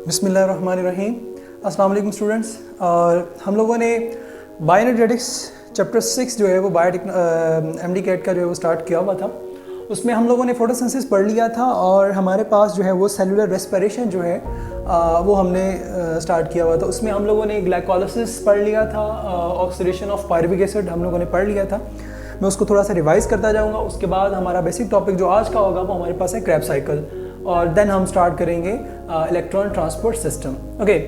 बिस्मिल्लाहिर्रहमानिर्रहीम। अस्सलाम वालेकुम स्टूडेंट्स। और हम लोगों ने बायोएनर्जेटिक्स चैप्टर 6 जो है वो एमडी कैट का जो है वो स्टार्ट किया हुआ था। उसमें हम लोगों ने फोटोसिंथेसिस पढ़ लिया था और हमारे पास जो है वो सेलुलर रेस्पिरेशन जो है वो हमने स्टार्ट किया हुआ था। उसमें हम लोगों ने ग्लाइकोलाइसिस पढ़ लिया था, ऑक्सीडेशन ऑफ पायरुविक एसिड हम लोगों ने पढ़ लिया था। मैं उसको थोड़ा सा रिवाइज़ करता जाऊँगा। उसके बाद हमारा बेसिक टॉपिक जो आज का होगा वो हमारे पास है क्रैब साइकिल, और देन हम स्टार्ट करेंगे इलेक्ट्रॉन ट्रांसपोर्ट सिस्टम। ओके,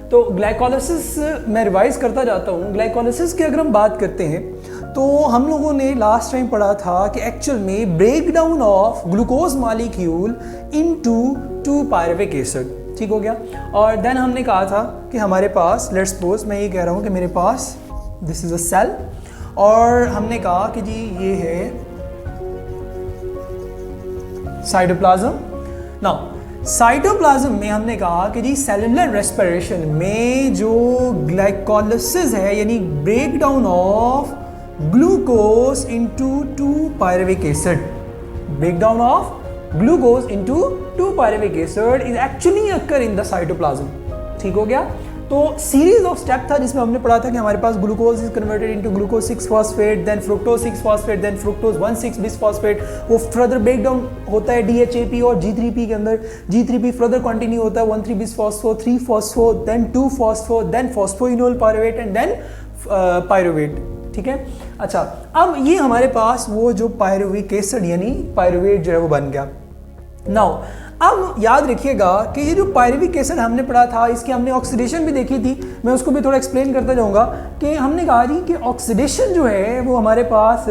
तो ग्लाइकोलाइसिस मैं रिवाइज करता जाता हूँ। ग्लाइकोलाइसिस की अगर हम बात करते हैं तो हम लोगों ने लास्ट टाइम पढ़ा था कि एक्चुअल में break down of glucose molecule into 2 pyruvic acid, ठीक हो गया। और देन हमने कहा था कि हमारे पास, लेट्स सपोज मैं ये कह रहा हूँ कि मेरे पास दिस इज अ सेल, और हमने कहा कि जी ये है साइटोप्लाज्म। नाउ साइटोप्लाज्म में हमने कहा कि जी सेलुलर रेस्पिरेशन में जो ग्लाइकोलाइसिस है यानी break down of glucose into 2 pyruvic acid, break down of glucose into 2 pyruvic acid is actually occur in the cytoplasm, ठीक हो गया। तो सीरीज ऑफ स्टेप था जिसमें हमने पढ़ा था कि हमारे पास glucose is converted into glucose 6 phosphate, then fructose 6 phosphate, then fructose 1,6 bis phosphate. वो फर्दर ब्रेक डाउन होता है DHAP और G3P के अंदर। G3P फर्दर कंटिन्यू होता है 1,3 bis phospho, 3 phospho, then 2 phospho, then phosphoenol pyruvate and then pyruvate, ठीक है। अच्छा, अब ये हमारे पास वो जो पायरुविक एसिड यानी पायरुवेट जो है वो बन गया। नाउ अब याद रखिएगा कि ये जो पायरुविक एसिड हमने पढ़ा था इसकी हमने ऑक्सीडेशन भी देखी थी। मैं उसको भी थोड़ा एक्सप्लेन करता जाऊंगा कि हमने कहा जी कि ऑक्सीडेशन जो है वो हमारे पास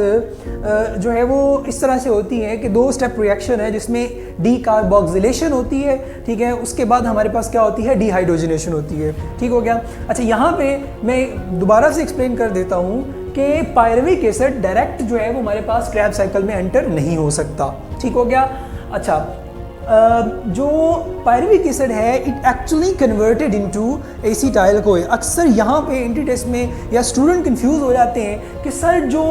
जो है वो इस तरह से होती है कि 2 स्टेप रिएक्शन है जिसमें डीकार्बोक्सिलेशन होती है, ठीक है। उसके बाद हमारे पास क्या होती है, डिहाइड्रोजनेशन होती है, ठीक हो गया। अच्छा, यहाँ पे मैं दोबारा से एक्सप्लेन कर देता हूँ कि पायरुविक एसिड डायरेक्ट जो है वो हमारे पास क्रैब साइकिल में एंटर नहीं हो सकता, ठीक हो गया। अच्छा, जो पायरुविक एसिड है it actually converted into acetyl co. अक्सर यहाँ पे एंट्री टेस्ट में या स्टूडेंट कंफ्यूज हो जाते हैं कि सर जो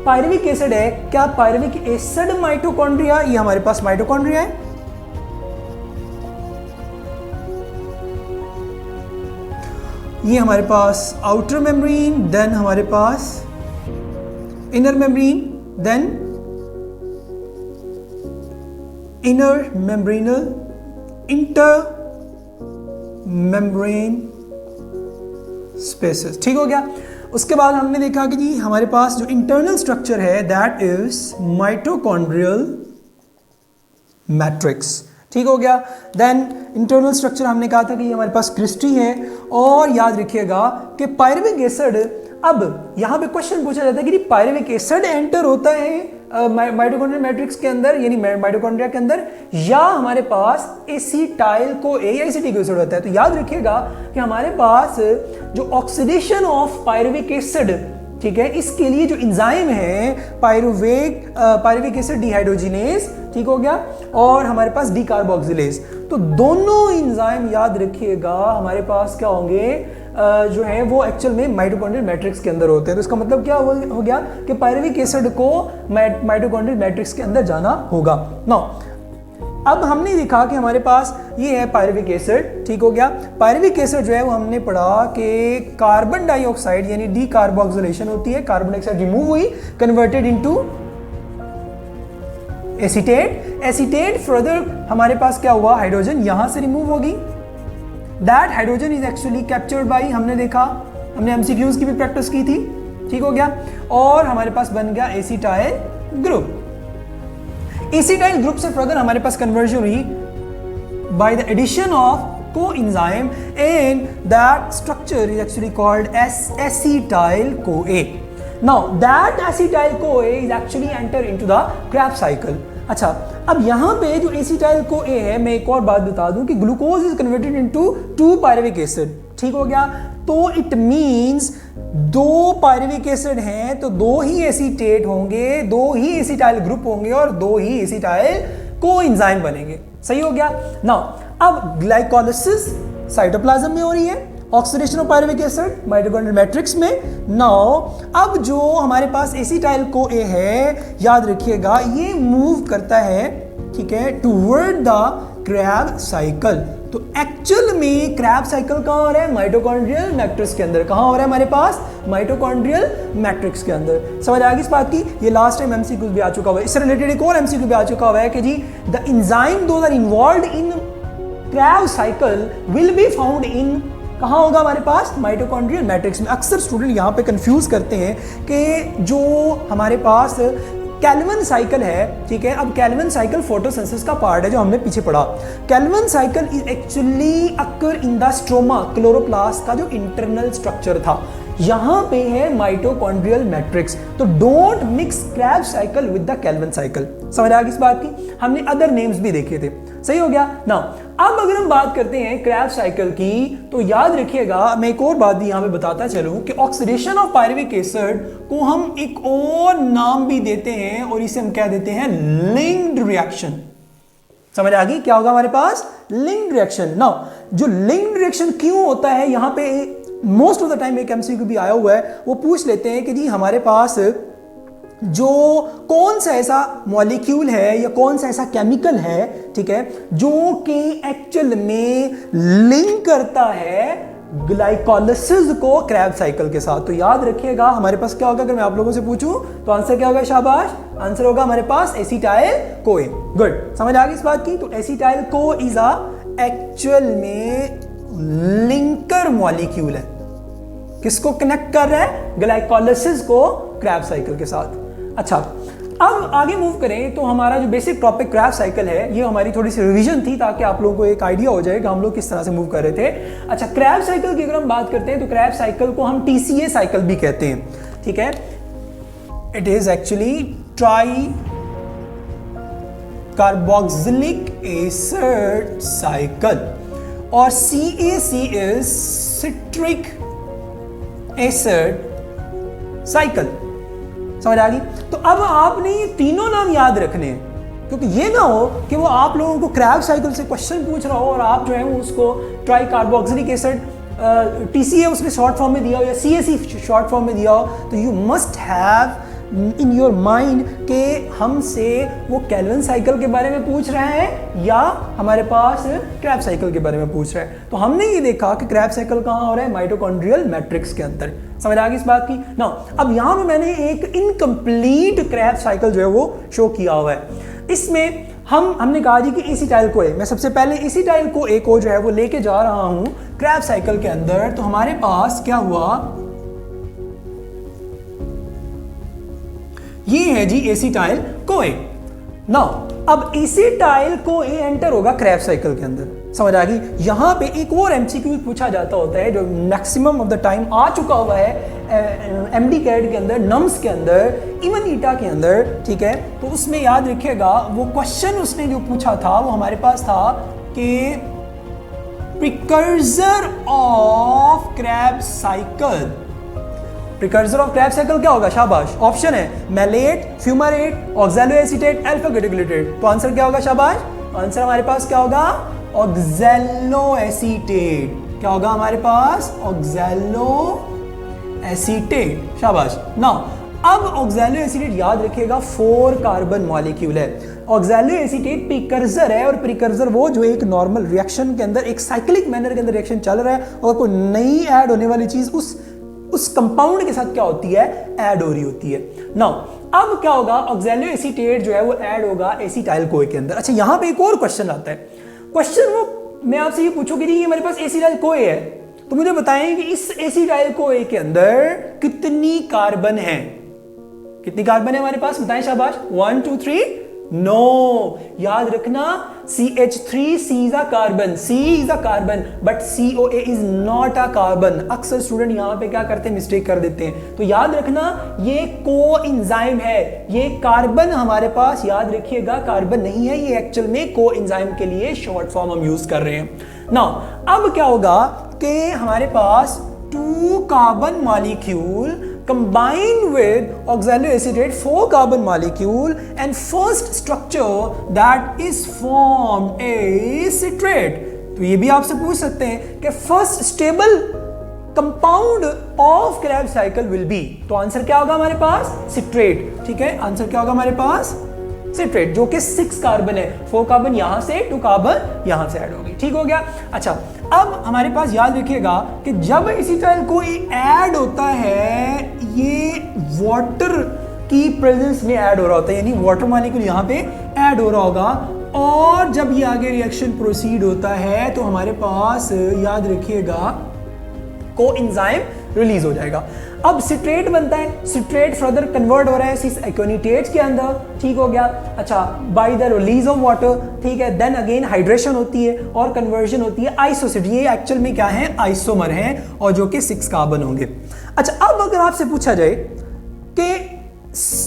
पायरुविक एसिड है, क्या पायरुविक एसिड माइटोकॉन्ड्रिया, ये हमारे पास माइटोकॉन्ड्रिया है, ये हमारे पास आउटर मेम्ब्रेन, देन हमारे पास inner membrane, then inner membranal, inter membrane spaces, ठीक हो गया। उसके बाद हमने देखा कि जी हमारे पास जो इंटरनल स्ट्रक्चर है दैट इज माइटोकॉन्ड्रियल मैट्रिक्स, ठीक हो गया। देन इंटरनल स्ट्रक्चर हमने कहा था कि ये हमारे पास क्रिस्टी है। और याद रखिएगा कि पायरुविक एसिड, अब यहाँ पे क्वेश्चन पूछा जाता है कि पायरुविक एसिड एंटर होता है माइटोकॉन्ड्रियल मैट्रिक्स के अंदर यानी माइटोकॉन्ड्रिया के अंदर, या हमारे पास एसिटाइल को ए या एसिटिक एसिड होता है। तो याद रखिएगा कि हमारे पास जो ऑक्सीडेशन ऑफ पायरुविक एसिड, ठीक है, इसके लिए जो एंजाइम है पायरुविक एसिड डिहाइड्रोजिनेज, ठीक हो गया, और हमारे पास डीकार्बोक्सिलेज। तो दोनों एंजाइम याद रखिएगा हमारे पास क्या होंगे, जो है वो एक्चुअल में माइटोकॉन्ड्रियल मैट्रिक्स के अंदर होते हैं। तो इसका मतलब क्या हो गया कि पायरुविक एसिड को माइटोकॉन्ड्रियल मैट्रिक्स के अंदर जाना होगा। नाउ अब हमने देखा कि हमारे पास ये है पायरुविक एसिड, ठीक हो गया। पायरुविक एसिड जो है वो हमने पढ़ा कि कार्बन डाइऑक्साइड यानी डीकार्बोक्सिलेशन होती है, कार्बन डाइऑक्साइड रिमूव हुई, converted into acetate. Acetate further हमारे पास क्या हुआ, हाइड्रोजन यहां से रिमूव होगी। That hydrogen is actually captured by, हमने देखा, हमने एमसीक्यूज की भी प्रैक्टिस की थी, ठीक हो गया। और हमारे पास बन गया एसिटाइल ग्रुप। एसिटाइल ग्रुप से फर्दर हमारे पास कन्वर्जन हुई by the addition of coenzyme and that structure is actually called as acetyl-CoA. Now that acetyl-CoA is actually enter into the Krebs cycle. अच्छा, अब यहाँ पे जो acetyl-CoA है, मैं एक और बात बता दूं कि glucose is converted into 2 pyruvic acid, ठीक हो गया। तो इट मींस 2 पायरुविक एसिड हैं तो 2 ही एसीटेट होंगे, 2 ही एसिटाइल ग्रुप होंगे और 2 ही एसिटाइल कोएंजाइम बनेंगे, सही हो गया। नाउ अब ग्लाइकोलाइसिस साइटोप्लाज्म में हो रही है, oxidation of pyruvic acid mitochondrial matrix में। नाउ अब जो हमारे पास एसिटाइल को ए है, याद रखिएगा ये मूव करता है ठीक है, टूवर्ड द क्रैब साइकिल। तो एक्चुअल में क्रैब साइकिल कहाँ हो रहा है? माइटोकॉन्ड्रियल मैट्रिक्स के अंदर। कहाँ हो रहा है हमारे पास? माइटोकॉन्ड्रियल मैट्रिक्स के अंदर। समझ आ गई इस बात की? ये लास्ट टाइम एमसीक्यू भी आ चुका हुआ है। इससे रिलेटेड एक और एमसीक्यू भी आ चुका हुआ है कि जी the enzyme those are involved in Krebs cycle will be found in, कहाँ होगा हमारे पास? माइटोकॉन्ड्रियल मैट्रिक्स में। अक्सर स्टूडेंट यहाँ पे कंफ्यूज करते हैं कि जो हमारे पास कैल्विन साइकिल है, ठीक है, अब कैल्विन साइकिल फोटोसिंथेसिस का पार्ट है जो हमने पीछे पढ़ा। Calvin cycle is actually occur in the stroma, chloroplast का जो इंटरनल स्ट्रक्चर था। यहां पे है माइटोकॉन्ड्रियल मैट्रिक्स। तो don't mix Krebs cycle with the Calvin cycle. समझ आ गई इस बात की? हमने अदर नेम्स भी देखे थे। सही हो गया ना? अब अगर हम बात करते हैं क्रैब साइकिल की, तो याद रखिएगा, मैं एक और बात भी यहां पे बताता चलूं कि ऑक्सीडेशन ऑफ पायरुविक एसिड को हम एक और नाम भी देते हैं और इसे हम क्या देते हैं? Linked reaction. समझ आ गई? क्या होगा हमारे पास? Linked reaction. ना जो लिंक्ड रिएक्शन क्यों होता है, यहां पे मोस्ट ऑफ द टाइम एक एमसीक्यू भी आया हुआ है, वो पूछ लेते हैं कि जी हमारे पास जो कौन सा ऐसा मॉलिक्यूल है या कौन सा ऐसा केमिकल है, ठीक है, जो कि एक्चुअल में लिंक करता है ग्लाइकोलिसिस को क्रैब साइकिल के साथ। तो याद रखिएगा हमारे पास क्या होगा, अगर मैं आप लोगों से पूछूं तो आंसर क्या होगा? शाबाश, आंसर होगा हमारे पास एसिटाइल कोए। गुड, समझ आ गई इस बात की? तो acetyl co is a actual में लिंकर मॉलिक्यूल है। किसको कनेक्ट कर रहा है? ग्लाइकोलिसिस को क्रैब साइकिल के साथ। अच्छा, अब आगे मूव करें तो हमारा जो बेसिक टॉपिक क्रैब साइकिल है, ये हमारी थोड़ी सी रिवीजन थी ताकि आप लोगों को एक आइडिया हो जाए कि हम लोग किस तरह से मूव कर रहे थे। अच्छा, क्रैब साइकिल की अगर हम बात करते हैं तो क्रैब साइकिल को हम टीसीए साइकिल भी कहते हैं, ठीक है। It is actually try carboxylic acid cycle, और CAC is citric acid cycle. समझ आ गई? तो अब आपने ये तीनों नाम याद रखने हैं, क्योंकि ये ना हो कि वो आप लोगों को क्रैब साइकिल से क्वेश्चन पूछ रहा हो और आप जो है वो उसको ट्राई कार्बोक्सिलिक एसिड TCA उसने शॉर्ट फॉर्म में दिया हो या CAC शॉर्ट फॉर्म में दिया हो। तो you must have in your mind के हमसे वो कैल्विन साइकिल के बारे में पूछ रहा है या हमारे पास क्रैब साइकिल के बारे में पूछ रहा है। तो हमने ये देखा कि क्रैब साइकिल कहाँ हो रहा है? माइटोकॉन्ड्रियल मैट्रिक्स के अंदर। समझ आ गई इस बात की ना? अब यहाँ पे मैंने एक इनकम्प्लीट क्रैब साइकिल जो है वो शो किया हुआ है। इसमें हमने कहा जी कि एसिटाइल को मैं सबसे पहले एसिटाइल को ए को जो है वो लेके जा रहा हूं क्रैब साइकिल के अंदर। तो हमारे पास क्या हुआ? ये है जी एसिटाइल कोए। नाउ अब एसिटाइल कोए एंटर होगा क्रैब साइकिल के अंदर। समझ आ गई? यहां पे एक और एमसीक्यू पूछा जाता होता है जो मैक्सिमम ऑफ द टाइम आ चुका हुआ है एमडी कैट के अंदर, नम्स के अंदर, इवन ईटा के अंदर, ठीक है। तो उसमें याद रखिएगा वो क्वेश्चन उसने जो पूछा था वो हमारे पास था कि precursor of Krebs cycle. Precursor of Krebs cycle क्या होगा? शाबाश, ऑप्शन है मैलेट, फ्यूमारेट, ऑक्सैलोएसीटेट, अल्फा ग्लूटामेट। तो आंसर क्या होगा? शाबाश, आंसर हमारे पास क्या होगा? ऑक्सैलोएसीटेट। क्या होगा हमारे पास? ऑक्सैलोएसीटेट। शाबाश। नाउ अब ऑक्सैलोएसीटेट याद रखिएगा 4 कार्बन मॉलिक्यूल है। ऑक्सैलोएसीटेट प्रिकर्सर है और प्रिकर्सर वो जो एक नॉर्मल रिएक्शन के अंदर एक साइक्लिक मैनर के अंदर रिएक्शन चल रहा है और कोई नई ऐड होने वाली चीज उस कंपाउंड के साथ क्या होती है? ऐड हो रही होती है। नाउ अब क्या होगा? ऑक्सैलोएसीटेट जो है वो ऐड होगा एसिटाइल कोए के अंदर। अच्छा, यहां पे एक और क्वेश्चन आता है। क्वेश्चन वो मैं आपसे ये पूछूं कि ये हमारे पास एसिटाइल कोए है, तो मुझे बताएं कि इस एसिटाइल कोए के अंदर कितनी कार्बन है? कितनी कार्बन है हमारे पास? बताएं शाबाश। 1 2 3। नो, याद रखना CH3C is a carbon, C is a carbon, but COA is not a carbon। अक्सर स्टूडेंट यहाँ पे क्या करते हैं? मिस्टेक कर देते हैं। तो याद रखना ये कोएंजाइम है, ये कार्बन हमारे पास याद रखिएगा कार्बन नहीं है, ये एक्चुअल में कोएंजाइम के लिए शॉर्ट फॉर्म हम यूज कर रहे हैं। नाउ अब क्या होगा कि हमारे पास 2 carbon molecule combine with oxaloacetate 4 carbon molecule and first structure that is formed is citrate। तो ये भी आपसे पूछ सकते हैं कि first stable compound of Krebs cycle will be, तो आंसर क्या होगा हमारे पास? citrate। ठीक है, आंसर क्या होगा हमारे पास? सिट्रेट, जो कि 6 कार्बन है, 4 कार्बन यहां से, 2 कार्बन यहां से ऐड हो गई। ठीक हो गया। अच्छा, अब हमारे पास याद रखिएगा कि जब एसीटाइल को ऐड होता है, ये वाटर की प्रेजेंस में ऐड हो रहा होता है, यानी वाटर मॉलिक्यूल यहां पे ऐड हो रहा होगा, और जब ये आगे रिएक्शन प्रोसीड होता है तो हमारे पास याद रखिएगा कोएंजाइम रिलीज हो जाएगा। अब सिट्रेट बनता है, सिट्रेट फर्दर कन्वर्ट हो रहा है सिस एक्योनिटेट के अंदर। ठीक हो गया। अच्छा, by the release of water, ठीक है, देन अगेन हाइड्रेशन होती है और कन्वर्जन होती है आइसोसिड। ये एक्चुअल में क्या है, आइसोमर हैं, और जो कि 6 कार्बन होंगे। अच्छा, अब अगर आपसे पूछा जाए कि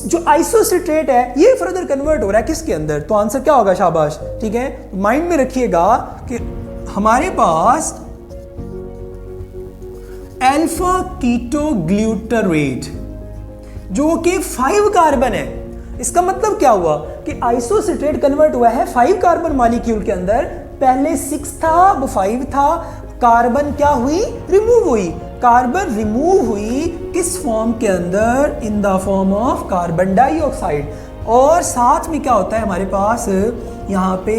जो आइसोसिट्रेट है ये फर्दर कन्वर्ट हो रहा है किसके अंदर, तो आंसर क्या होगा, शाबाश। ठीक है, माइंड में रखिएगा कि हमारे पास अल्फा कीटो ग्लूटारेट जो कि 5 कार्बन है। इसका मतलब क्या हुआ कि आइसोसिट्रेट कन्वर्ट हुआ है 5 कार्बन मॉलिक्यूल के अंदर, पहले 6 था, अब 5 था। कार्बन क्या हुई, रिमूव हुई। कार्बन रिमूव हुई किस फॉर्म के अंदर, in the form of carbon dioxide. और साथ में क्या होता है हमारे पास यहाँ पे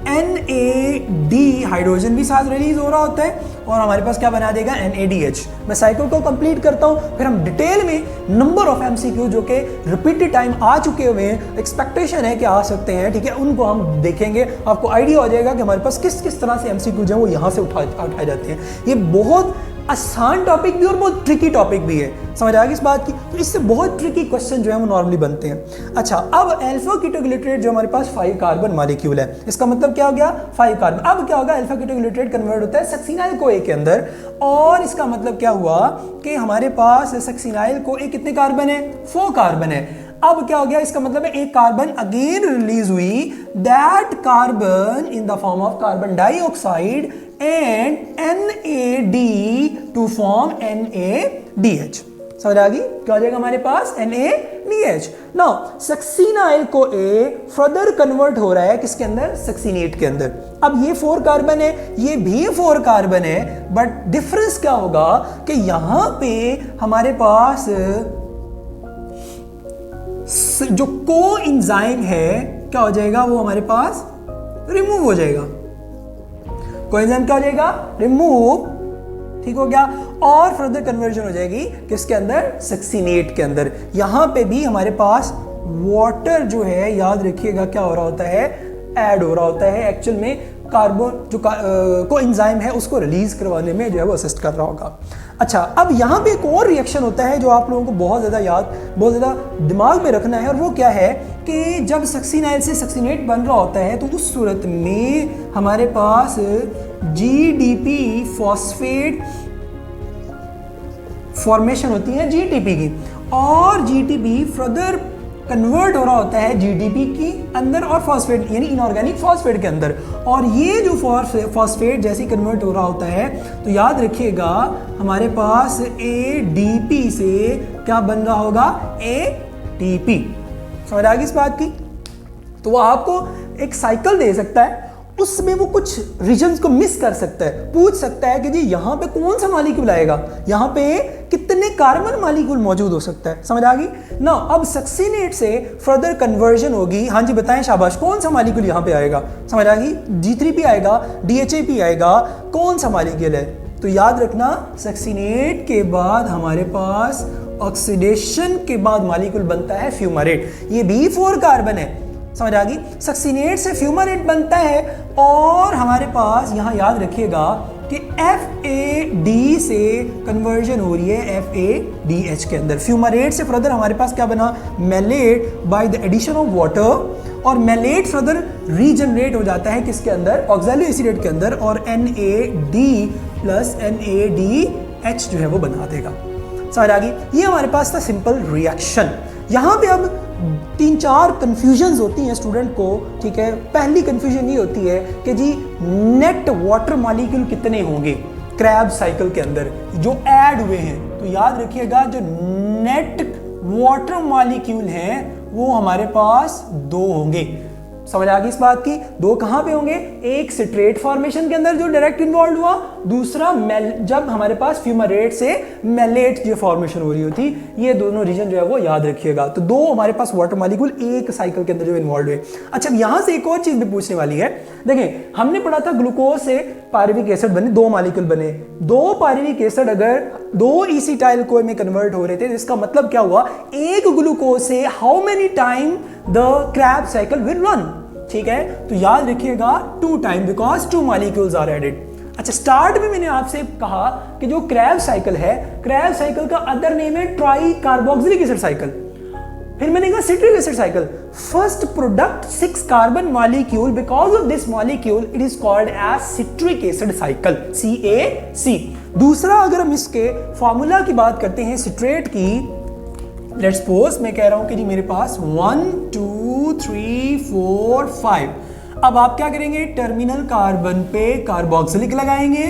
NAD हाइड्रोजन भी साथ रिलीज हो रहा होता है, और हमारे पास क्या बना देगा, NADH। मैं साइकिल को कंप्लीट करता हूं, फिर हम डिटेल में नंबर ऑफ MCQ जो कि रिपीटेड टाइम आ चुके हुए हैं, एक्सपेक्टेशन है कि आ सकते हैं, ठीक है, उनको हम देखेंगे। आपको आइडिया हो जाएगा कि हमारे पास किस किस तरह से MCQ जो है वो यहाँ से उठाए जाते हैं। ये बहुत आसान टॉपिक भी और बहुत ट्रिकी टॉपिक भी है, समझ आ गई इस बात की। तो इससे बहुत ट्रिकी क्वेश्चन जो है वो नॉर्मली बनते हैं। अच्छा, अब अल्फा कीटोग्लिसरेट जो हमारे पास 5 कार्बन मॉलिक्यूल है, इसका मतलब क्या हो गया, 5 कार्बन। अब क्या होगा, अल्फा कीटोग्लिसरेट कन्वर्ट होता है सक्सिनाइल को के अंदर, और इसका मतलब क्या हुआ कि हमारे पास सक्सिनाइल को कितने कार्बन है, 4 कार्बन है। अब क्या हो गया, इसका मतलब है एक कार्बन अगेन रिलीज हुई, that carbon in the form of carbon dioxide and NAD to form NADH। समझ आ गई, क्या हो जाएगा हमारे पास, NADH। नाउ सक्सिनाइल को फर्दर कन्वर्ट हो रहा है किसके अंदर, सक्सिनेट के अंदर। अब ये 4 कार्बन है, ये भी 4 कार्बन है, बट डिफरेंस क्या होगा कि यहां पे हमारे पास जो कोएंजाइम है क्या हो जाएगा, वो हमारे पास रिमूव हो जाएगा। कोएंजाइम क्या हो जाएगा, रिमूव। ठीक हो गया। और फर्दर कन्वर्जन हो जाएगी किसके अंदर, सक्सिनेट के अंदर। यहां पे भी हमारे पास वाटर जो है, याद रखिएगा क्या हो रहा होता है, ऐड हो रहा होता है। एक्चुअल में कार्बन जो कोएंजाइम है उसको रिलीज करवाने में जो है वो असिस्ट कर रहा होगा। अच्छा, अब यहाँ पे एक और रिएक्शन होता है जो आप लोगों को बहुत ज़्यादा दिमाग में रखना है, और वो क्या है कि जब सक्सिनाइल से सक्सिनेट बन रहा होता है तो उस सूरत में हमारे पास GDP फॉस्फेट फॉर्मेशन होती है GTP की, और GTP फर्दर कन्वर्ट हो रहा होता है GDP की अंदर और फॉस्फेट यानी इनऑर्गेनिक फॉस्फेट के अंदर। और ये जो फॉस्फेट जैसे कन्वर्ट हो रहा होता है तो याद रखिएगा हमारे पास ADP से क्या बन रहा होगा, ATP। समझ आ गई इस बात की। तो वो आपको एक साइकिल दे सकता है, उसमें वो कुछ रीजन्स को मिस कर सकता है, पूछ सकता है कि जी यहाँ पे कौन सा मॉलिक्यूल आएगा, यहाँ पे कितने कार्बन मॉलिक्यूल मौजूद हो सकता है। समझ आ गई ना। अब सक्सिनेट से फर्दर कन्वर्जन होगी। हाँ जी बताएं शाबाश, कौन सा मॉलिक्यूल यहाँ पे आएगा, समझ आ गई, G3P आएगा, DHAP आएगा, कौन सा मॉलिक्यूल है। तो याद रखना सक्सिनेट के बाद हमारे पास ऑक्सीडेशन के बाद मॉलिक्यूल बनता है फ्यूमारेट, ये भी 4 कार्बन है। समझ आ गई। सक्सिनेट से फ्यूमारेट बनता है, और हमारे पास यहां याद रखिएगा कि FAD से कन्वर्जन हो रही है FADH के अंदर। फ्यूमारेट से फर्दर हमारे पास क्या बना, malate by the addition of water, और मेलेट फर्दर रीजनरेट हो जाता है किसके अंदर, ऑक्सैलिक एसिड के अंदर, और NAD प्लस NADH जो है वो बना देगा। समझ आ गई। ये हमारे पास था सिंपल रिएक्शन। यहाँ पे अब 3-4 कंफ्यूजन्स होती हैं स्टूडेंट को, ठीक है। पहली कंफ्यूजन ये होती है कि जी नेट वाटर मॉलिक्यूल कितने होंगे क्रैब्स साइकिल के अंदर जो ऐड हुए हैं। तो याद रखिएगा जो नेट वाटर मॉलिक्यूल हैं वो हमारे पास 2 होंगे। समझ आ गई इस बात की। 2 कहां पे होंगे, एक सिट्रेट फॉर्मेशन के अंदर जो डायरेक्ट इन्वॉल्व हुआ, दूसरा जब हमारे पास फ्यूमारेट से मेलेट जो फॉर्मेशन हो रही होती, ये दोनों रीजन जो है वो याद रखिएगा। तो दो हमारे पास वाटर मॉलिक्यूल एक साइकिल के अंदर जो इन्वॉल्व हुए। अच्छा, यहां से एक और चीज भी पूछने वाली है। देखिए, हमने पढ़ा था ग्लूकोज से पायरुविक एसिड बने, दो मॉलिक्यूल बने, दो पायरुविक एसिड अगर दो एसिटाइल को में कन्वर्ट हो रहे थे, तो इसका मतलब क्या हुआ, एक ग्लूकोज से how many time the crab cycle will run. ठीक है, तो याद रखिएगा 2 time, because 2 molecules are added. अच्छा, स्टार्ट में मैंने आपसे कहा कि जो क्रैब साइकिल है, क्रैब साइकिल का अदर नेम है ट्राई कार्बोक्सिलिक एसिड साइकिल। फिर मैंने कहा citric acid cycle. First product 6 carbon molecule, because of this molecule it is called as citric acid cycle, CaC। दूसरा, अगर हम इसके फॉर्मूला की बात करते हैं सिट्रेट की, लेट्स सपोज मैं कह रहा हूं कि जी मेरे पास 1 2 3 4 5। अब आप क्या करेंगे, टर्मिनल कार्बन पे कार्बोक्सिलिक लगाएंगे,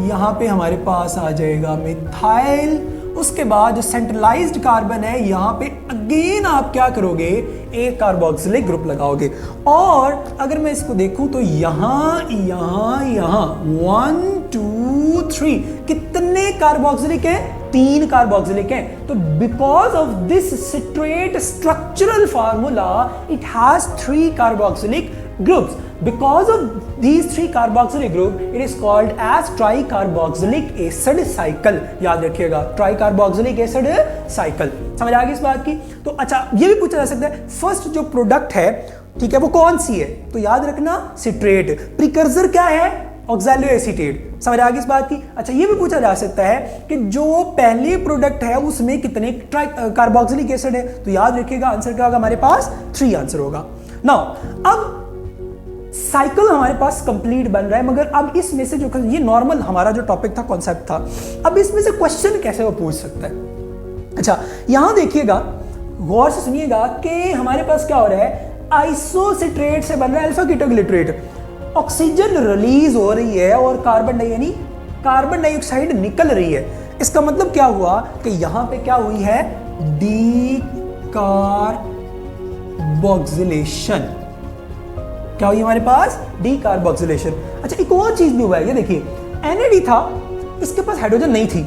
यहां पे हमारे पास आ जाएगा मिथाइल। उसके बाद जो सेंट्रलाइज्ड कार्बन है, यहां पे अगेन आप क्या करोगे, एक कार्बोक्सिलिक ग्रुप लगाओगे। और अगर मैं इसको देखूं तो यहां यहां यहां 1 2 3 कितने कार्बोक्सिलिक है, 3 कार्बोक्सिलिक है। तो because of this citrate structural formula it has 3 carboxylic groups. Because of these 3 carboxylic group, it is called as tricarboxylic acid cycle। याद रखिएगा, tricarboxylic acid cycle। समझ आ गई इस बात की? तो अच्छा, ये भी पूछा जा सकता है फर्स्ट जो प्रोडक्ट है, ठीक है, वो कौन सी है? तो याद रखना सिट्रेट। प्रिकर्सर क्या है? ऑक्सैलोएसीटेट। समझ आ गई इस बात की? अच्छा, ये भी पूछा जा सकता है कि जो पहले प्रोडक्ट है उसमें कितने कार्बोक्सिलिक एसिड है? तो याद रखिएगा आंसर क्या होगा, हमारे पास 3 आंसर होगा। नाउ अब साइकिल हमारे पास कंप्लीट बन रहा है, मगर अब इसमें से जो ये नॉर्मल हमारा जो टॉपिक था, कॉन्सेप्ट था, अब इसमें से क्वेश्चन कैसे वो पूछ सकता है। अच्छा, यहां देखिएगा, गौर से सुनिएगा कि हमारे पास क्या हो रहा है, आइसोसिट्रेट से बन रहा है अल्फा कीटोग्लिसराइड। ऑक्सीजन रिलीज हो रही है और कार्बन डाइऑक्साइड निकल रही है। इसका मतलब क्या हुआ कि यहां पे क्या हुई है, डीकार्बोक्सिलेशन। क्या हुई हमारे पास, डीकार्बोक्सिलेशन। अच्छा, एक और चीज भी हुआ है, ये देखिए, NAD था, इसके पास हाइड्रोजन नहीं थी,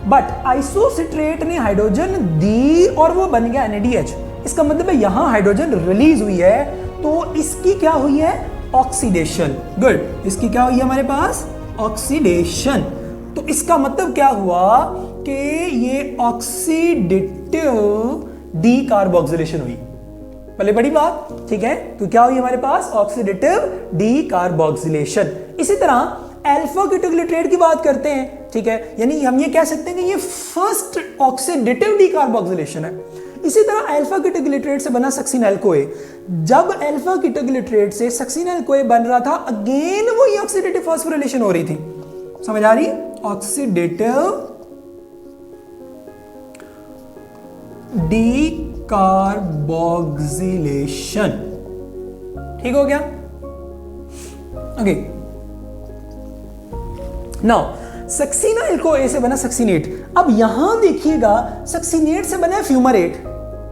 बट आइसोसिट्रेट ने हाइड्रोजन दी और वो बन गया NADH। इसका मतलब है यहां हाइड्रोजन रिलीज हुई है, तो इसकी क्या हुई है, ऑक्सीडेशन। गुड, इसकी क्या हुई है हमारे पास, ऑक्सीडेशन। तो इसका मतलब क्या हुआ कि ये ऑक्सीडेटिव डीकार्बोक्सिलेशन हुई। पहले बड़ी बात, ठीक है, तो क्या हुई हमारे पास, ऑक्सीडेटिव डीकार्बोक्सिलेशन। इसी तरह अल्फा कीटोग्लिसराइड की बात करते हैं, ठीक है, यानी हम ये कह सकते हैं कि ये फर्स्ट ऑक्सीडेटिव डीकार्बोक्सिलेशन है। इसी तरह अल्फा कीटोग्लिसराइड से बना सक्सिनाइल कोए। जब अल्फा कीटोग्लिसराइड से सक्सिनाइल कोए बन रहा था, अगेन वो ये ऑक्सीडेटिव फॉस्फोरिलेशन हो रही थी। समझ आ रही, ऑक्सीडेटिव डीकार्बोक्सिलेशन। ठीक हो गया? ओके, नाउ सक्सिनाइल को ए से बना सक्सिनेट। अब यहां देखिएगा, सक्सिनेट से बना है फ्यूमारेट।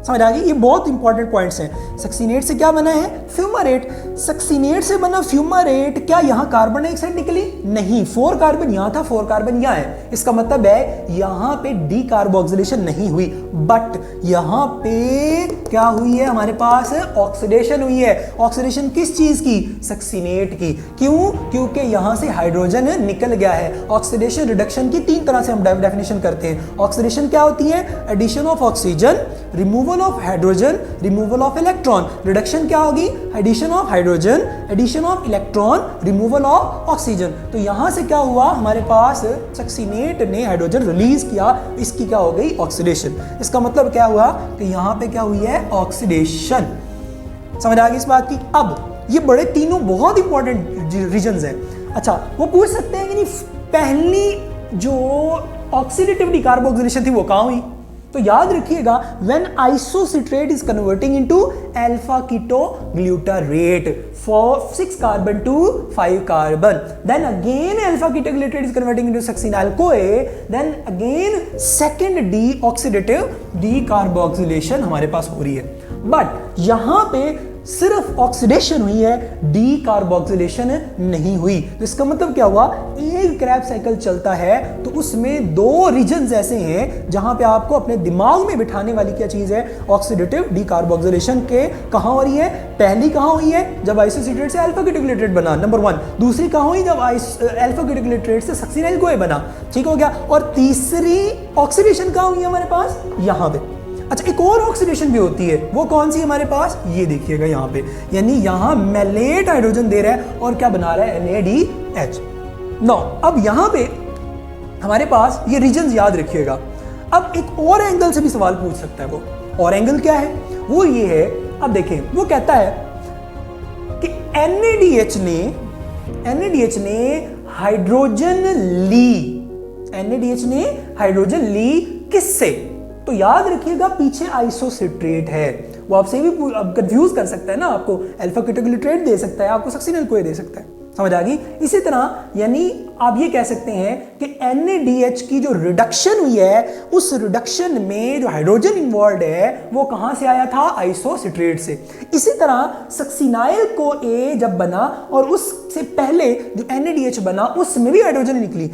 समझ आ गई? ये बहुत इंपॉर्टेंट पॉइंट्स हैं। सक्सिनेट से क्या बना है, फ्यूमारेट। सक्सिनेट से बना फ्यूमारेट, क्या यहां कार्बन डाइऑक्साइड निकली? नहीं, 4 कार्बन यहां था, 4 कार्बन यहां है। इसका मतलब है यहां पे डीकार्बोक्सिलेशन नहीं हुई, बट यहां पे क्या हुई है हमारे पास, ऑक्सीडेशन हुई है। ऑक्सीडेशन किस चीज की, सक्सिनेट की। क्यों? क्योंकि यहां से हाइड्रोजन निकल गया है। ऑक्सीडेशन रिडक्शन की 3 तरह से हम डेफिनेशन करते हैं। ऑक्सीडेशन क्या होती है, addition of oxygen, removal of hydrogen, removal of electron. Reduction क्या होगी, addition of hydrogen, addition of electron, removal of oxygen. तो यहां से क्या हुआ हमारे पास, सक्सिनेट ने हाइड्रोजन रिलीज किया, इसकी क्या हो गई, ऑक्सीडेशन। इसका मतलब क्या हुआ कि यहां पे क्या हुई है, ऑक्सीडेशन। समझ आ गई इस बात की? अब ये बड़े तीनों बहुत इंपॉर्टेंट रीजंस हैं। अच्छा, वो पूछ सकते हैं कि पहली जो ऑक्सीडेटिव डीकार्बोक्सिलेशन थी वो कहां हुई? तो याद रखिएगा, when isocitrate is converting into alpha ketoglutarate for 6 carbon to 5 carbon, then again alpha ketoglutarate is converting into succinyl CoA, then again second D oxidative decarboxylation हमारे पास हो रही है। बट यहां पे सिर्फ ऑक्सीडेशन हुई है, डी कार्बोक्सिलेशन नहीं हुई। तो इसका मतलब क्या हुआ, एक क्रैब साइकिल चलता है तो उसमें दो रीजन्स ऐसे हैं जहां पे आपको अपने दिमाग में बिठाने वाली क्या चीज है, ऑक्सीडेटिव डी कार्बोक्सिलेशन के कहां हो रही है, पहली कहां हुई है जब आइसोसिट्रेट से अल्फा कीटोग्लिसराइड बना, नंबर 1। दूसरी कहां हुई जब अल्फा कीटोग्लिसराइड से सक्सिनाइल कोए बना, ठीक हो गया। और तीसरी ऑक्सीडेशन कहां हुई है हमारे पास, यहां पे। अच्छा, एक और ऑक्सीडेशन भी होती है, वो कौन सी हमारे पास, ये देखिएगा यहाँ पे, यानी यहाँ मेलेट हाइड्रोजन दे रहा है और क्या बना रहा है, NADH। नो, अब यहाँ पे हमारे पास ये रीजन्स याद रखिएगा। अब एक और एंगल से भी सवाल पूछ सकता है वो, और एंगल क्या है, वो ये है, अब देखें, वो कहता है कि NADH ने हाइड्रोजन ली किससे, तो याद रखिएगा पीछे आइसोसिट्रेट है, वो आपसे भी कंफ्यूज कर सकता है ना, आपको अल्फा कीटोग्लिसराइड दे सकता है, आपको सक्सिनाइल कोए दे सकता है, समझ आ गई। इसी तरह यानी आप ये कह सकते हैं कि NADH की जो रिडक्शन हुई है, उस रिडक्शन में जो हाइड्रोजन इन्वॉल्व है वो कहां से आया था, आइसोसिट्रेट से। इसी तरह सक्सिनाइल को ए जब बना और उससे पहले जो NADH बना उसमें भी हाइड्रोजन निकली,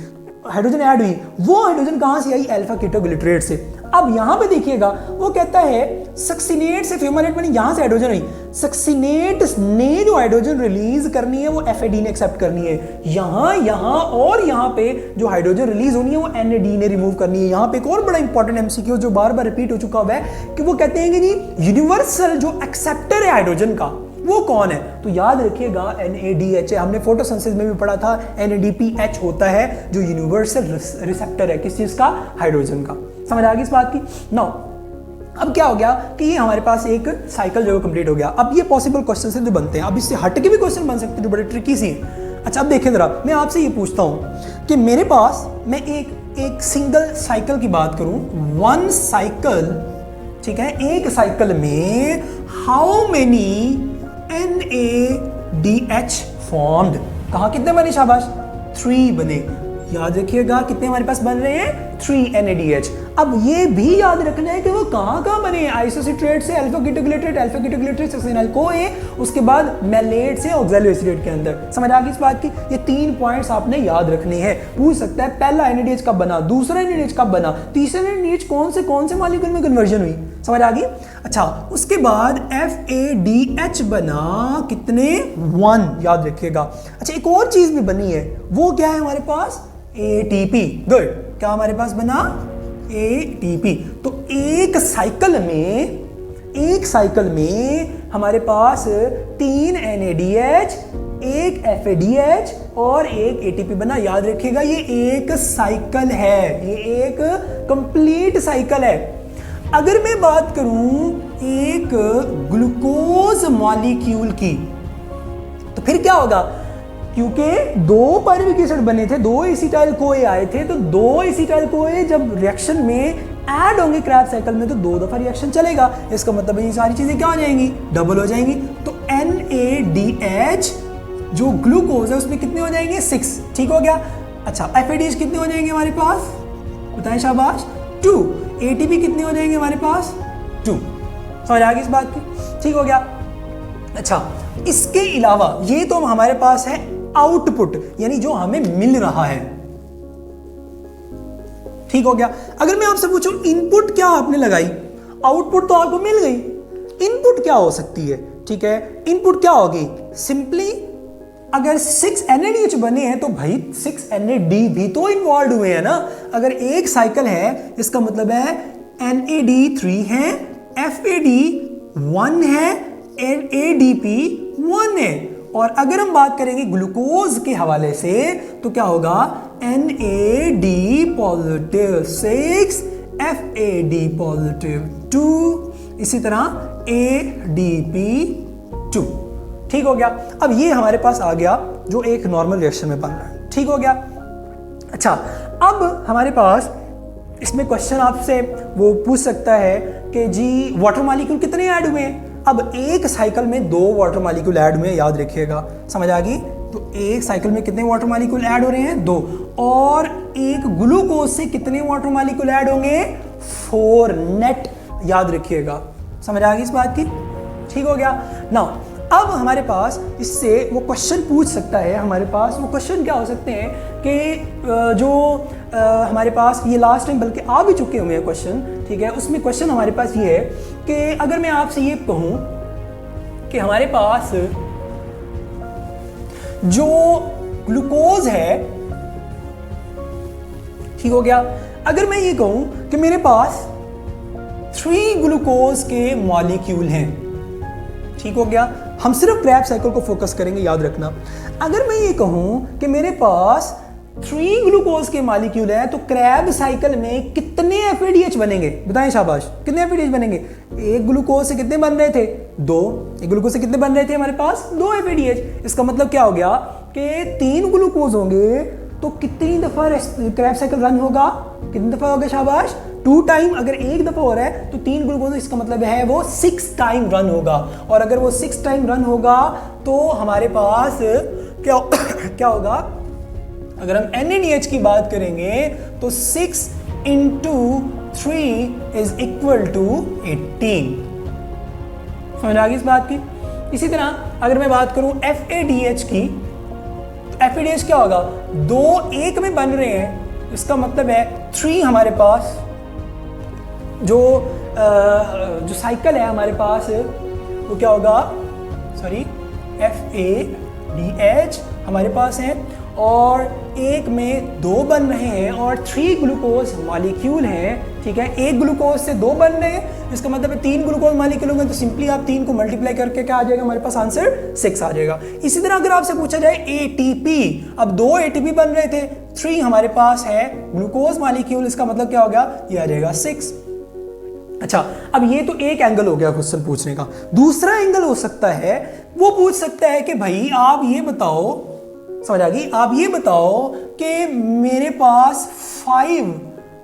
हाइड्रोजन ऐड हुई, वो हाइड्रोजन कहां से आई, अल्फा कीटोग्लिसराइड से। अब यहां पे देखिएगा वो कहता है सक्सिनेट से फ्यूमालेट बनी, यहां से हाइड्रोजन हुई, सक्सिनेट ने जो हाइड्रोजन रिलीज करनी है वो FAD ने एक्सेप्ट करनी है, यहां और यहां पे जो हाइड्रोजन रिलीज होनी है वो NAD ने रिमूव करनी है। यहां पे एक और बड़ा इंपॉर्टेंट MCQ जो बार बार रिपीट हो चुका हुआ है कि वो कहते हैं कि जी यूनिवर्सल जो एक्सेप्टर है हाइड्रोजन का वो कौन है, तो याद रखिएगा NADH है। हमने फोटोसिंथेसिस में भी पढ़ा था NADPH होता है जो यूनिवर्सल रिसेप्टर है, किस चीज का, हाइड्रोजन का। समझ आ गई इस बात की। नाउ अब क्या हो गया कि ये हमारे पास एक साइकिल जो कंप्लीट हो गया। अब ये पॉसिबल क्वेश्चन से जो बनते हैं, अब इससे हट के भी क्वेश्चन बन सकते हैं जो बड़े ट्रिकी सी हैं। अच्छा, अब देखिए जरा, मैं आपसे ये पूछता हूं कि मेरे पास, मैं एक सिंगल साइकिल की बात करूं, वन साइकिल, ठीक है, एक साइकिल में हाउ मेनी NADH फॉर्म्ड, कहा कितने बने, शाबाश 3 बने। याद रखिएगा कितने हमारे पास बन रहे हैं, 3 NADH। अब ये भी याद रखना है कि वो कहां बने, आइसोसिट्रेट से अल्फा कीटोग्लिसराइड सक्सिनाइल कोए, उसके बाद मेलेट से ऑक्सैलोएसिडेट के अंदर। समझ आ गई इस बात की। ये 3 पॉइंट्स आपने याद रखने हैं। पूछ सकता है पहला NADH कब बना, दूसरा NADH कब बना, तीसरा NADH कौन से मॉलिक्यूल में कन्वर्जन हुई, समझ आ गई। अच्छा, उसके बाद FADH बना कितने, 1, याद रखिएगा। अच्छा, एक और चीज भी बनी है, वो क्या है हमारे पास, ATP। गुड, क्या हमारे पास बना, ATP। तो एक साइकिल में हमारे पास 3 NADH, एक FADH और एक ATP बना। याद रखिएगा ये एक साइकिल है, ये एक कंप्लीट साइकिल है। अगर मैं बात करूं एक ग्लूकोज मॉलिक्यूल की, तो फिर क्या होगा, क्योंकि 2 पायरुविक एसिड बने थे, 2 एसिटाइल कोए आए थे, तो 2 एसिटाइल कोए जब रिएक्शन में ऐड होंगे क्रैब साइकिल में तो 2 दफा रिएक्शन चलेगा। इसका मतलब ये सारी चीजें क्या हो जाएंगी, डबल हो जाएंगी। तो NADH जो ग्लूकोज है उसमें कितने हो जाएंगे, 6, ठीक हो गया। अच्छा, FADH कितने हो जाएंगे हमारे पास, बताएं शाबाश, 2। ATP कितने हो जाएंगे हमारे पास, 2। समझ आ गई इस बात की, ठीक हो गया। अच्छा, इसके अलावा ये तो हमारे पास है आउटपुट, यानी जो हमें मिल रहा है, ठीक हो गया। अगर मैं आपसे पूछूं इनपुट क्या आपने लगाई, आउटपुट तो आपको मिल गई, इनपुट क्या हो सकती है, ठीक है। इनपुट क्या होगी, सिंपली अगर 6 NADH बने हैं तो भाई 6 NAD भी तो इन्वॉल्व हुए हैं ना। अगर एक साइकिल है इसका मतलब है NAD3 है, FAD 1 है, ADP 1 है। और अगर हम बात करेंगे ग्लूकोज के हवाले से तो क्या होगा, NAD पॉजिटिव 6, FAD पॉजिटिव 2, इसी तरह ADP 2, ठीक हो गया। अब ये हमारे पास आ गया जो एक नॉर्मल रिएक्शन में बन रहा है, ठीक हो गया। अच्छा, अब हमारे पास इसमें क्वेश्चन आपसे वो पूछ सकता है कि जी वाटर मॉलिक्यूल कितने ऐड हुए हैं। अब एक साइकिल में 2 वाटर मॉलिक्यूल ऐड हुए हैं, याद रखिएगा, समझ आ गई। तो एक साइकिल में कितने वाटर मॉलिक्यूल ऐड हो रहे हैं, 2। और एक ग्लूकोज से कितने वाटर मॉलिक्यूल ऐड होंगे, 4 नेट, याद रखिएगा। समझ आ गई इस बात की, ठीक हो गया। नाउ अब हमारे पास इससे वो क्वेश्चन पूछ सकता है, हमारे पास वो क्वेश्चन क्या हो सकते हैं कि जो हमारे पास ये लास्ट टाइम बल्कि आ भी चुके हुए हैं क्वेश्चन, ठीक है। उसमें क्वेश्चन हमारे पास ये है कि अगर मैं आपसे ये कहूँ कि हमारे पास जो ग्लूकोज है, ठीक हो गया, अगर मैं ये कहूं कि मेरे पास 3 ग्लूकोज के मॉलिक्यूल हैं, ठीक हो गया, हम सिर्फ क्रैब साइकिल को फोकस करेंगे, याद रखना। अगर मैं ये कहूं कि मेरे पास 3 ग्लूकोज के मॉलिक्यूल हैं तो क्रैब साइकिल में कितने FADH बनेंगे? बताएं शाबाश, कितने FADH बनेंगे? एक ग्लूकोज से कितने बन रहे थे? 2। एक ग्लूकोज से कितने बन रहे थे हमारे पास? 2 FADH। इसका मतलब क्या हो गया कि 3 ग्लूकोज होंगे तो कितनी दफा क्रैब साइकिल रन होगा? कितनी दफा होगा शाबाश? 2 टाइम। अगर एक दफा हो रहा है तो 3 ग्लूकोज, इसका मतलब है वो 6 टाइम रन होगा। और अगर वो 6 टाइम रन होगा तो हमारे पास क्या होगा? अगर हम NADH की बात करेंगे तो 6 × 3 इज इक्वल टू 18। समझ आ गई इस बात की? इसी तरह अगर मैं बात करूं FADH की, FADH क्या होगा? 2 एक में बन रहे हैं, इसका मतलब है 3 हमारे पास जो साइकिल है हमारे पास वो क्या होगा? सॉरी, FADH हमारे पास है और एक में 2 बन रहे हैं और 3 ग्लूकोज मॉलिक्यूल हैं, ठीक है। एक ग्लूकोज से 2 बन रहे हैं, इसका मतलब है 3 ग्लूकोज मॉलिक्यूल होंगे तो सिंपली आप 3 को मल्टीप्लाई करके क्या आ जाएगा हमारे पास? आंसर 6 आ जाएगा। इसी तरह अगर आपसे पूछा जाए ATP, अब 2 ATP बन रहे थे, 3 हमारे पास है ग्लूकोज मॉलिक्यूल, इसका मतलब क्या हो गया? ये आ जाएगा 6। अच्छा, अब ये तो एक एंगल हो गया क्वेश्चन पूछने का। दूसरा एंगल हो सकता है, वो पूछ सकता है कि भाई आप ये बताओ, समझ आ गई? आप ये बताओ कि मेरे पास 5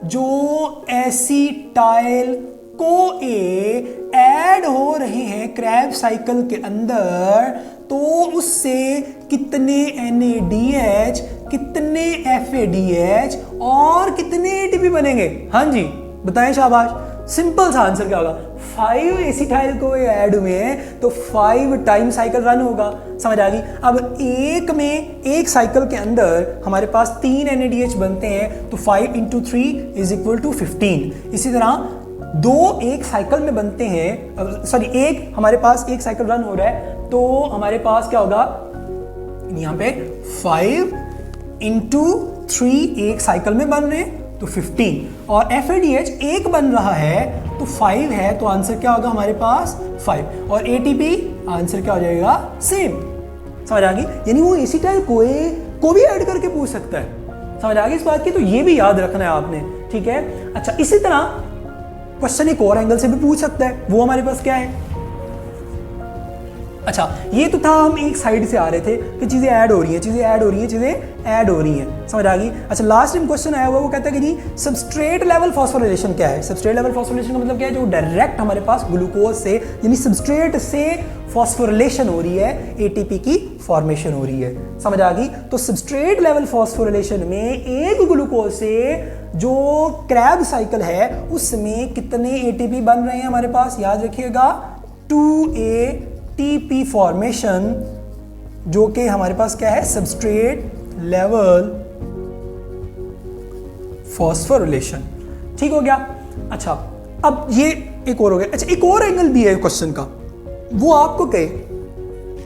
जो एसिटाइल CoA ऐड हो रहे हैं क्रैब साइकिल के अंदर, तो उससे कितने NADH, कितने FADH और कितने ATP बनेंगे? हाँ जी, बताएं शाबाश। सिंपल सा आंसर क्या होगा? 5 एसिटाइल को ऐड हुए हैं तो 5 टाइम साइकिल रन होगा। समझ आ गई? अब एक साइकिल के अंदर हमारे पास 3 NADH बनते हैं तो 5 × 3 इज इक्वल टू 15। इसी तरह 2 एक साइकिल में बनते हैं, सॉरी एक हमारे पास एक साइकिल रन हो रहा है तो हमारे पास क्या होगा? यहाँ पे 5 × 3 एक साइकिल में बन रहे हैं तो 15 और FADH एक बन रहा है तो 5 है, तो आंसर क्या होगा हमारे पास? 5। और ATP आंसर क्या हो जाएगा? सेम। समझ आ गई? यानी वो एसिटाइल CoA को भी ऐड करके पूछ सकता है। समझ आ गई इस बात की? तो ये भी याद रखना है आपने, ठीक है। अच्छा, इसी तरह क्वेश्चन एक और एंगल से भी पूछ सकता है, वो हमारे पास क्या है? अच्छा, ये तो था हम एक साइड से आ रहे थे कि चीज़ें ऐड हो रही हैं, चीज़ें ऐड हो रही हैं, चीज़ें ऐड हो रही हैं। समझ आ गई? अच्छा, लास्ट टाइम क्वेश्चन आया हुआ वो कहता है कि जी सबस्ट्रेट लेवल फॉस्फोरिलेशन क्या है? सबस्ट्रेट लेवल फॉस्फोरिलेशन का मतलब क्या है? जो डायरेक्ट हमारे पास ग्लूकोज से यानी सबस्ट्रेट से फॉस्फोरिलेशन हो रही है, ATP की फॉर्मेशन हो रही है। समझ आ गई? तो सबस्ट्रेट लेवल फॉस्फोरिलेशन में एक ग्लूकोज से जो क्रैब साइकिल है उसमें कितने ATP बन रहे हैं हमारे पास? याद रखिएगा 2ATP फॉर्मेशन, जो कि हमारे पास क्या है? Substrate level phosphorylation. ठीक हो गया? अच्छा, अब ये एक और हो गया। अच्छा, एक और एंगल भी है क्वेश्चन का, वो आपको कहे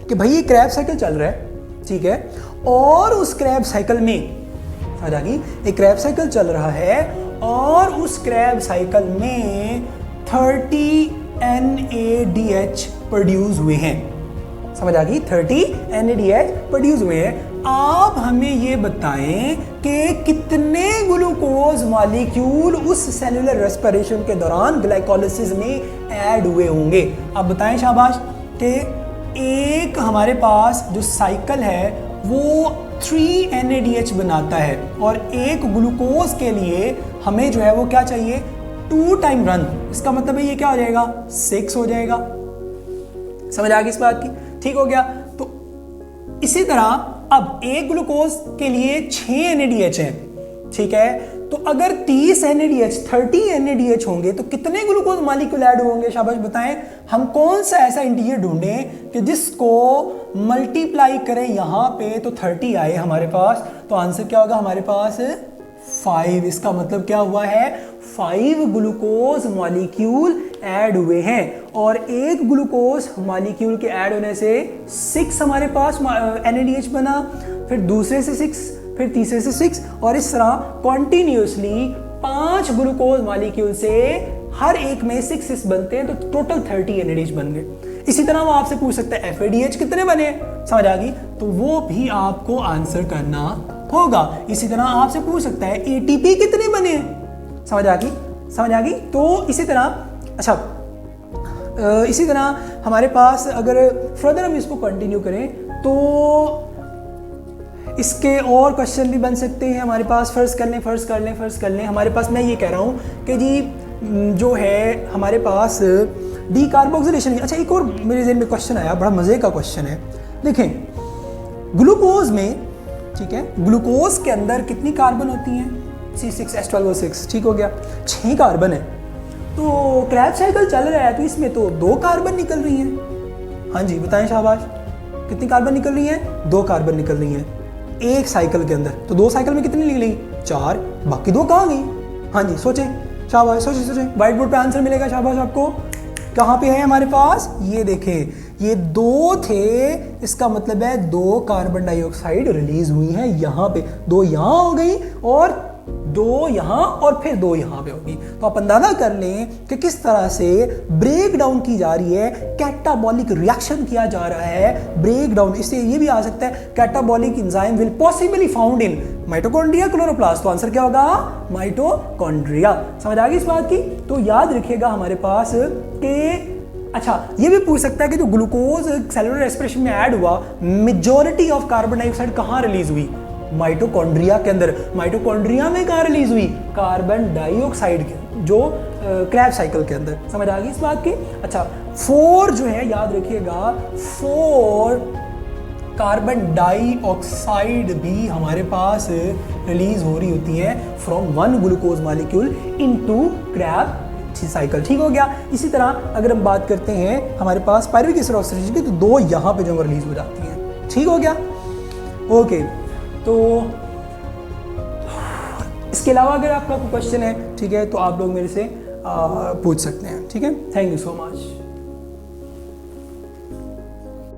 कि भाई ये क्रैब साइकिल चल रहा है, ठीक है, और उस क्रैब साइकिल में एक क्रैब साइकिल चल रहा है और उस क्रैब साइकिल में 30 NADH प्रोड्यूस हुए हैं। समझ आ गई? 30 NADH प्रोड्यूस हुए हैं। आप हमें ये बताएं कि कितने ग्लूकोज मॉलिक्यूल उस सेलुलर रेस्पिरेशन के दौरान ग्लाइकोलिसिस में ऐड हुए होंगे। आप बताएं शाबाश कि एक हमारे पास जो साइकिल है वो 3 NADH बनाता है और एक ग्लूकोज के लिए हमें जो है वो क्या चाहिए? 2 टाइम रन। इसका मतलब है ये क्या हो जाएगा? 6 हो जाएगा। समझ आ गई इस बात की? ठीक हो गया? तो इसी तरह अब एक ग्लूकोज के लिए 6 NADH हैं, ठीक है, तो अगर 30 NADH 30 NADH होंगे तो कितने ग्लूकोज मॉलिक्यूल ऐड होंगे? शाबाश बताएं। हम कौन सा ऐसा इंटीजर ढूंढें कि जिसको मल्टीप्लाई करें यहाँ पे तो 30 आए हमारे पास, तो आंसर क्या होगा हमारे पास 5। इसका मतलब क्या हुआ है, 5 ग्लूकोज मॉलिक्यूल ऐड हुए हैं और एक ग्लूकोज मॉलिक्यूल के ऐड होने से 6 हमारे पास NADH बना, फिर दूसरे से 6, फिर तीसरे से 6 और इस तरह कॉन्टिन्यूसली 5 ग्लूकोज मॉलिक्यूल से हर एक में 6 बनते हैं, तो टोटल 30 NADH बन गए। इसी तरह वो आपसे पूछ सकता है FADH कितने बने, समझ आ गई, तो वो भी आपको आंसर करना होगा। इसी तरह आपसे पूछ सकता है ATP कितने बने, समझ आ गई। तो इसी तरह इसी तरह हमारे पास अगर फर्दर हम इसको कंटिन्यू करें तो इसके और क्वेश्चन भी बन सकते हैं हमारे पास। फर्ज कर लें हमारे पास, मैं ये कह रहा हूँ कि जी जो है हमारे पास डीकार्बोक्सिलेशन। अच्छा, एक और मेरे ज़हन में क्वेश्चन आया, बड़ा मज़े का क्वेश्चन है। देखें ग्लूकोज में, ठीक है, ग्लूकोज के अंदर कितनी कार्बन होती हैं, C6H12O6, ठीक हो गया, 6 कार्बन है। तो क्रैब्स साइकिल चल रहा है तो इसमें तो 2 कार्बन निकल रही हैं। हाँ जी बताएं शाबाश, कितनी कार्बन निकल रही हैं, 2 कार्बन निकल रही हैं एक साइकिल के अंदर। तो 2 साइकिल में कितनी निकली, 4, बाकी 2 कहाँ गई। हाँ जी सोचें, शाबाश, सोचें, व्हाइट बोर्ड पे आंसर मिलेगा शाबाश आपको। कहाँ पे है हमारे पास, ये देखें, ये 2 थे, इसका मतलब है 2 कार्बन डाइऑक्साइड रिलीज हुई हैं यहाँ पे, 2 यहाँ हो गई और 2 यहाँ और फिर 2 यहाँ पे होगी। तो आप अंदाजा कर लें कि किस तरह से ब्रेक डाउन की जा रही है, कैटाबॉलिक रिएक्शन किया जा रहा है, ब्रेक डाउन। इससे ये भी आ सकता है catabolic enzyme will possibly found in mitochondria, chloroplast. तो आंसर क्या होगा, माइटोकॉन्ड्रिया। समझ आ गई इस बात की। तो याद रखिएगा हमारे पास कि अच्छा ये भी पूछ सकता है कि जो ग्लूकोज सेलुलर रेस्पिरेशन में ऐड हुआ, मेजॉरिटी ऑफ कार्बन डाइऑक्साइड कहाँ रिलीज हुई, माइटोकॉन्ड्रिया के अंदर। माइटोकॉन्ड्रिया में कहाँ रिलीज हुई, कार्बन डाइऑक्साइड के, जो क्रैब साइकिल के अंदर। समझ आ गई इस बात की। अच्छा 4 जो है याद रखिएगा, 4 कार्बन डाइऑक्साइड भी हमारे पास रिलीज हो रही होती है from 1 glucose molecule into Krebs cycle, ठीक हो गया। इसी तरह अगर हम बात करते हैं हमारे पास पायरुविक एसिड ऑक्सीडेशन की, तो 2 यहाँ पे जो रिलीज हो जाती हैं, ठीक हो गया। ओके, तो इसके अलावा अगर आपका कोई क्वेश्चन है, ठीक है, तो आप लोग मेरे से पूछ सकते हैं, ठीक है। Thank you so much.